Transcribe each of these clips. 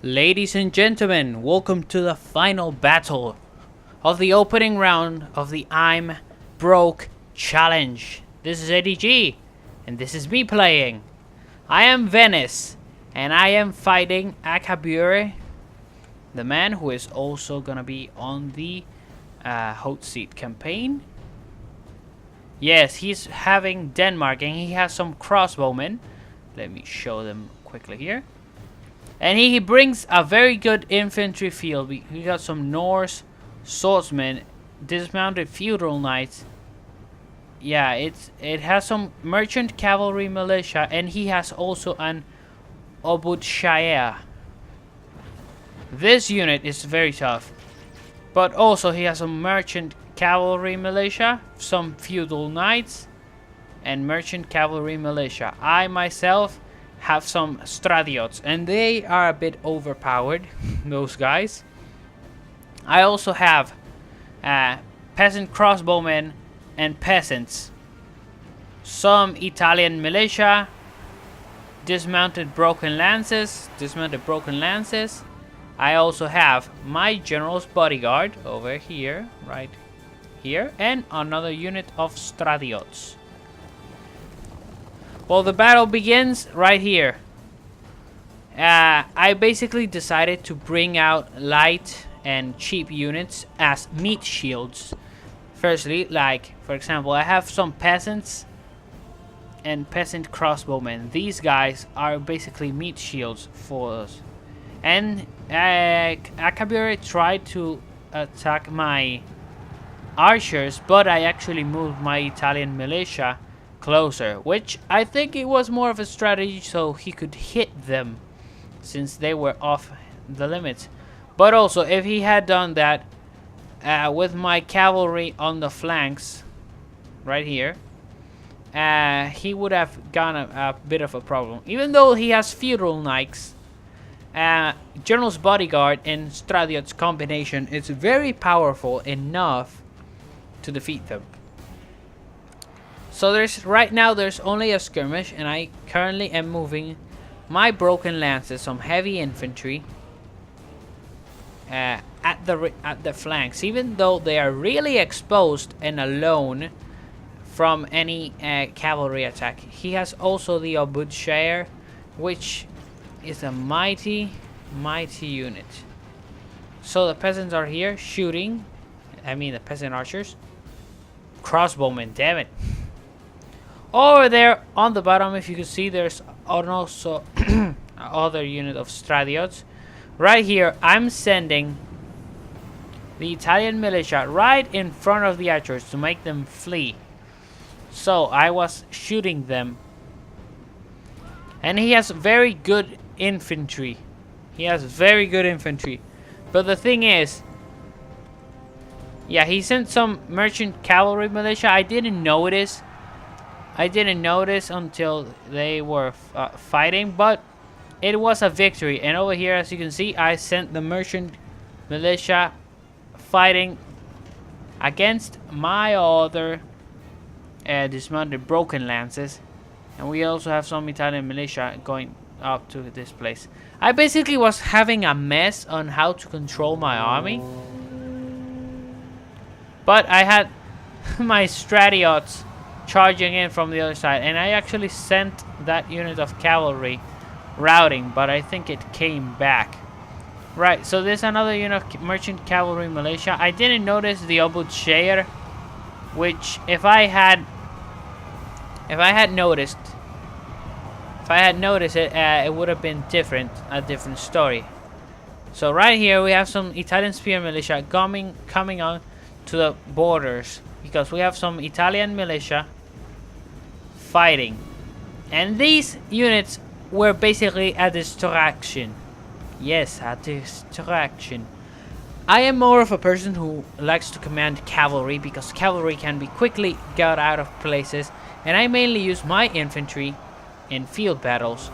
Ladies and gentlemen, welcome to the final battle of the opening round of the I'm Broke Challenge. This is ADG, and this is me playing. I am Venice, and I am fighting Akabure, the man who is also gonna be on the hot seat campaign. Yes, he's having Denmark, and he has some crossbowmen. Let me show them quickly here. And he brings a very good infantry field. We got some Norse swordsmen, dismounted feudal knights. Yeah, it has some merchant cavalry militia, and he has also an Obudshire. This unit is very tough, but also he has some merchant cavalry militia, some feudal knights, and merchant cavalry militia. I myself have some Stradiots, and they are a bit overpowered, those guys. I also have peasant crossbowmen and peasants, some Italian militia, dismounted broken lances. I also have my general's bodyguard over here, right here, and another unit of Stradiots. Well, the battle begins right here. I basically decided to bring out light and cheap units as meat shields. Firstly, like, for example, I have some peasants and peasant crossbowmen. These guys are basically meat shields for us. And Akabure tried to attack my archers, but I actually moved my Italian militia closer, which I think it was more of a strategy so he could hit them since they were off the limits. But also, if he had done that with my cavalry on the flanks right here, he would have gone a bit of a problem. Even though he has feudal knights, General's Bodyguard and Stradiot's combination is very powerful enough to defeat them. So right now there's only a skirmish, and I currently am moving my broken lances, some heavy infantry, at the flanks, even though they are really exposed and alone from any cavalry attack. He has also the Obudshire, which is a mighty unit. So the peasants are here shooting. I mean the peasant archers. Crossbowmen, damn it. Over there on the bottom, if you can see, there's also other unit of Stradiots. Right here, I'm sending the Italian militia right in front of the archers to make them flee. So I was shooting them. And he has very good infantry. But the thing is, yeah, he sent some merchant cavalry militia. I didn't notice until they were fighting, but it was a victory. And over here, as you can see, I sent the merchant militia fighting against my other dismounted broken lances. And we also have some Italian militia going up to this place. I basically was having a mess on how to control my army, but I had my Stradiots charging in from the other side, and I actually sent that unit of cavalry routing, but I think it came back. Right, so there's another unit of merchant cavalry militia. I didn't notice the Obudshire, which if I had noticed it, it would have been a different story. So right here we have some Italian spear militia coming on to the borders, because we have some Italian militia fighting, and these units were basically a distraction. Yes, a distraction. I am more of a person who likes to command cavalry, because cavalry can be quickly got out of places, and I mainly use my infantry in field battles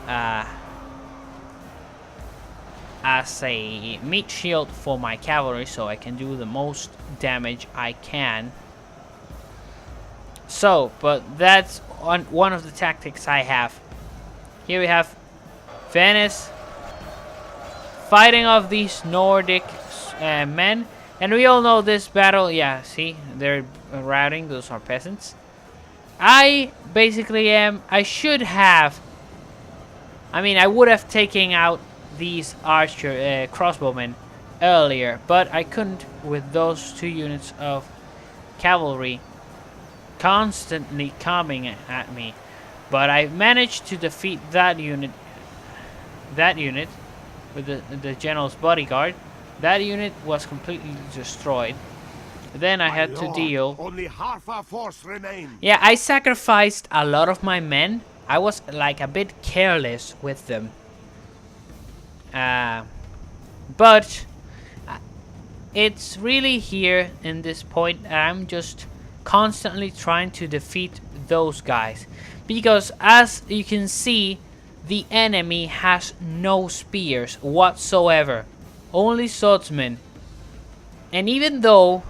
as a meat shield for my cavalry, so I can do the most damage I can. So, but that's one of the tactics I have. Here we have Venice fighting off these Nordic men. And we all know this battle. Yeah, see, they're routing. Those are peasants. I basically am. I should have. I mean, I would have taken out these archer crossbowmen earlier, but I couldn't with those 2 units of cavalry constantly coming at me. But I managed to defeat that unit. That unit with the general's bodyguard. That unit was completely destroyed. Then I had to deal. Only half our force remains. Yeah, I sacrificed a lot of my men. I was like a bit careless with them. But it's really here in this point I'm just constantly trying to defeat those guys. Because as you can see, the enemy has no spears whatsoever. Only swordsmen. And even though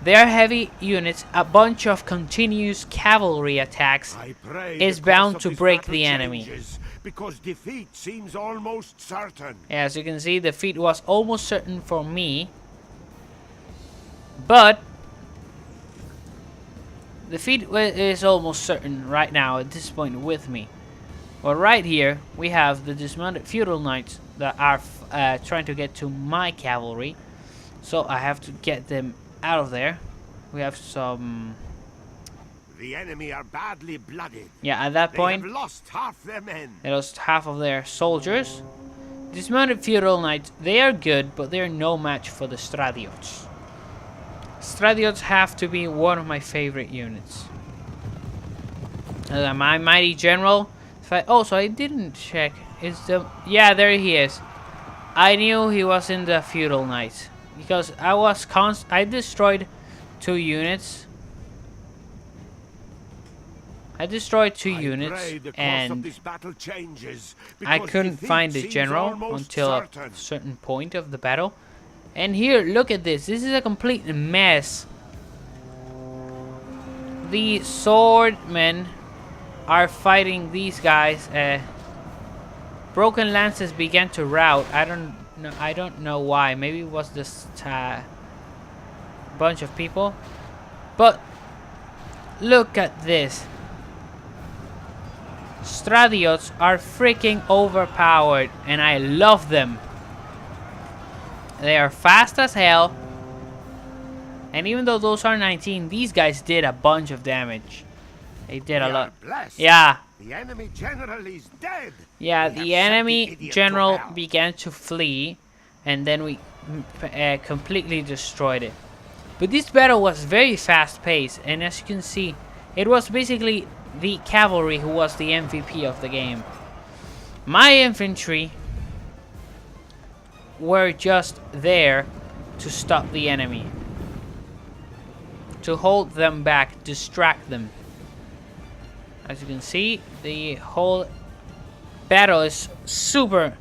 they are heavy units, a bunch of continuous cavalry attacks is bound to break the enemy. Because defeat seems almost certain. As you can see, defeat was almost certain for me. But defeat is almost certain right now at this point with me. But right here, we have the dismounted feudal knights that are trying to get to my cavalry. So I have to get them out of there. We have some. The enemy are badly blooded. Yeah, at that point, they have lost half their men. They lost half of their soldiers. Dismounted feudal knights, they are good, but they're no match for the Stradiots. Stradiots have to be one of my favorite units. My mighty general. Oh, so I didn't check. Yeah, there he is. I knew he was in the feudal knights because I destroyed 2 units. I destroyed 2 units and I couldn't find the general until a certain point of the battle. And here, look at this. This is a complete mess. The swordmen are fighting these guys. Broken lances began to rout. I don't know why. Maybe it was just bunch of people. But look at this. Stradiots are freaking overpowered, and I love them. They are fast as hell. And even though those are 19, these guys did a bunch of damage. They did a lot. Yeah. The enemy general is dead. Yeah, the enemy general began to flee, and then we completely destroyed it. But this battle was very fast paced, and as you can see, it was basically the cavalry who was the MVP of the game. My infantry were just there to stop the enemy, to hold them back, distract them. As you can see, the whole battle is super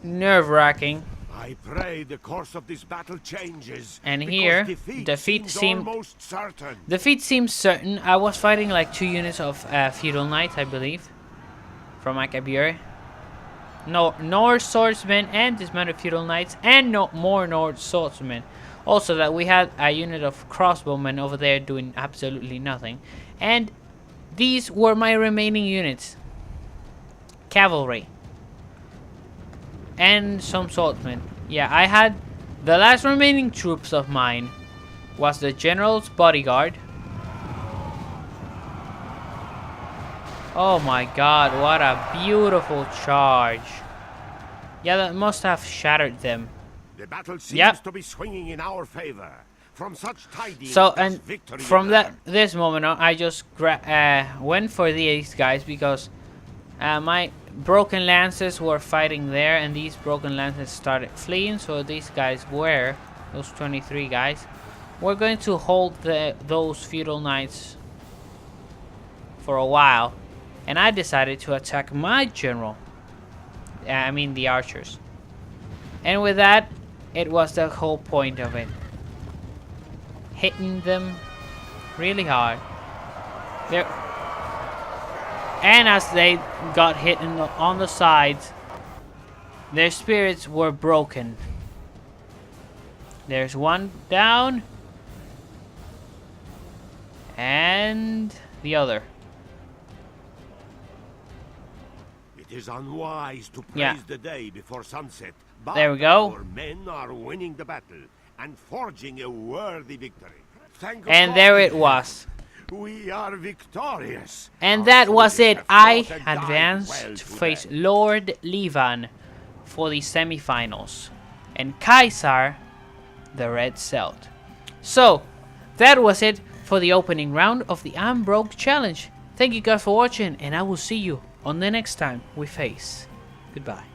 nerve-wracking. I pray the course of this battle changes. And here, defeat seems certain. I was fighting like 2 units of feudal knights, I believe, from Akabure. No, Norse swordsmen and dismounted feudal knights, and no more Norse swordsmen. Also, that we had a unit of crossbowmen over there doing absolutely nothing. And these were my remaining units. Cavalry. And some swordsmen. Yeah, I had the last remaining troops of mine was the general's bodyguard. Oh my god, what a beautiful charge. Yeah, that must have shattered them. The battle seems to be swinging in our favor. From such tidings, so, and from this moment on, I just went for these guys because my broken lances were fighting there, and these broken lances started fleeing. So these guys were, those 23 guys, were going to hold those feudal knights for a while, and I decided to attack my general. I mean the archers, and with that, it was the whole point of it. Hitting them really hard. And as they got hit on the sides, Their spirits were broken. There's one down. And the other. It is unwise to praise the day before sunset, but there we go. our men are winning the battle and forging a worthy victory. Thank And God there it was. we are victorious. And Our that was soldiers it. have I fought and died advanced well to today. face Lord Levan for the semifinals. And Kaisar, the Red Celt. So, that was it for the opening round of the Unbroke Challenge. Thank you guys for watching, and I will see you on the next time we face. Goodbye.